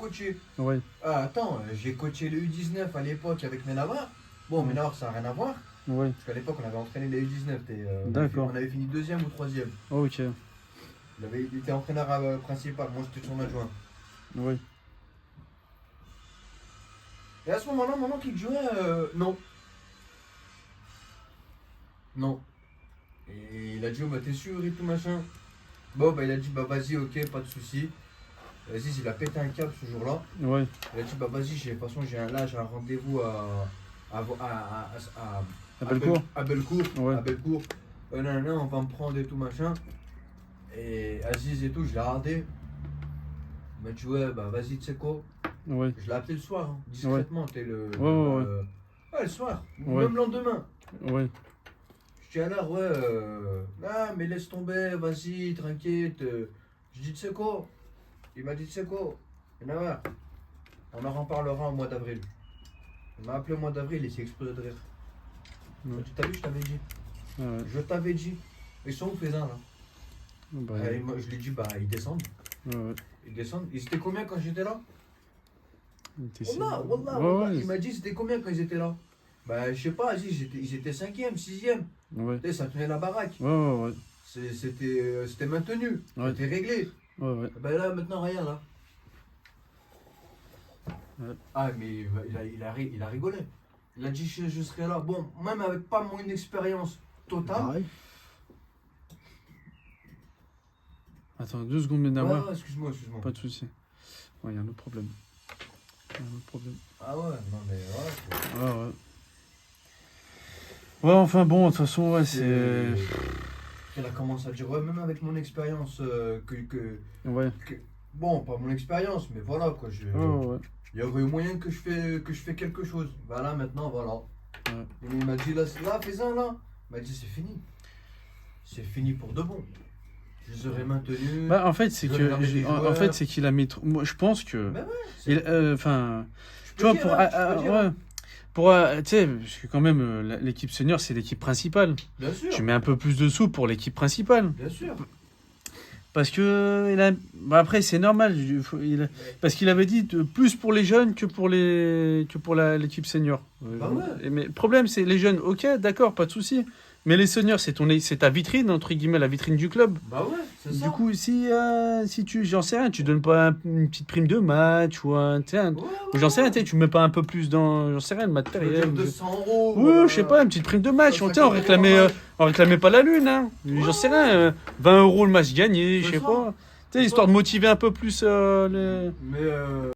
coacher. Ouais, Ah, attends, j'ai coaché le U19 à l'époque avec Ménavard. Bon, Ménavard, ça n'a rien à voir. ouais. Parce qu'à l'époque, on avait entraîné les U19. D'accord. On avait fini deuxième ou troisième. Ok, Il était entraîneur principal. Moi, j'étais son adjoint. ouais. Et à ce moment-là, mon oncle, il jouait. Non. Non. Et il a dit, oh, bah, t'es sûr et tout machin. Bon, bah, il a dit, bah, vas-y, ok, pas de souci. Vas-y, il a pété un câble ce jour-là. Ouais, Il a dit, bah, vas-y, de toute façon, j'ai un rendez-vous à Bellecour. à Bellecour. Ouais. À Bellecour. Non, non, on va me prendre et tout machin. Et Aziz et tout, je l'ai regardé. Il m'a dit, ouais, bah, vas-y, tu sais quoi. Ouais, Je l'ai appelé le soir, hein, discrètement. T'es ouais. Ouais, le soir. Ouais. Même le lendemain. Ouais, Je dis alors, ouais, ah, mais laisse tomber, vas-y, t'inquiète. Je dis, tu sais quoi? Il m'a dit, tu sais quoi? Il y en a marre. On en reparlera au mois d'avril. Il m'a appelé au mois d'avril, il s'est explosé de rire. Il m'a dit, t'as vu, je t'avais dit. ouais. Je t'avais dit. Ils sont où, Faisin, là? Bah, Je lui ai dit, bah, ils descendent. ouais. Ils descendent. Ils étaient combien quand j'étais là? Wallah, Ouais, wallah. ouais. Il m'a dit, c'était combien quand ils étaient là? Bah, je sais pas, ils étaient 5e, 6e. Ouais, Tu sais, ça tenait la baraque. ouais. C'était maintenu. Ouais. C'était réglé. Ouais. Ben là, maintenant, rien, là. Ouais. Ah, mais il a rigolé. Il a dit, je serai là. Bon, même avec pas mon expérience totale. Pareil. Attends, 2 secondes, Ouais, Ménawar. ouais, excuse-moi. Pas de soucis. Ouais, il y a un autre problème. Ah ouais, non, mais voilà. Ouais. Ouais, enfin bon, de toute façon, ouais, c'est. Il a commencé à dire, ouais, même avec mon expérience, Ouais. bon, pas mon expérience, mais voilà, quoi. Ouais. Il y aurait eu moyen que je fais quelque chose. Voilà, maintenant, voilà. Ouais. Et il m'a dit, là, fais-en, là. Il m'a dit, c'est fini. C'est fini pour de bon. Je les aurais maintenus. Bah, en fait, c'est Je vais regarder les joueurs. c'est qu'il a mis. Moi, je pense que. Ben ouais, Enfin. je Tu peux vois, dire, pour. hein, je peux dire. Ouais. Pour. Tu sais, parce que quand même, l'équipe senior, c'est l'équipe principale. Bien sûr. Tu mets un peu plus de sous pour l'équipe principale. Bien sûr. Parce que. Bah, après, c'est normal. Parce qu'il avait dit plus pour les jeunes que pour l'équipe senior. Bah ouais. Mais le problème, c'est les jeunes, ok, d'accord, pas de souci. Mais les seniors, c'est ta vitrine, entre guillemets, la vitrine du club. Bah ouais, c'est ça. Du coup, si j'en sais rien, tu donnes pas une petite prime de match ou un, Ouais, ou j'en sais rien, tu mets pas un peu plus dans, j'en sais rien, le je veux matériel. dire 200 euros. Oui, je sais pas, une petite prime de match. On 150 réclamait pas la lune, hein. J'en sais rien, 20 € le match gagné, je C'est sais ça. pas. Tu sais, histoire de motiver un peu plus les. Mais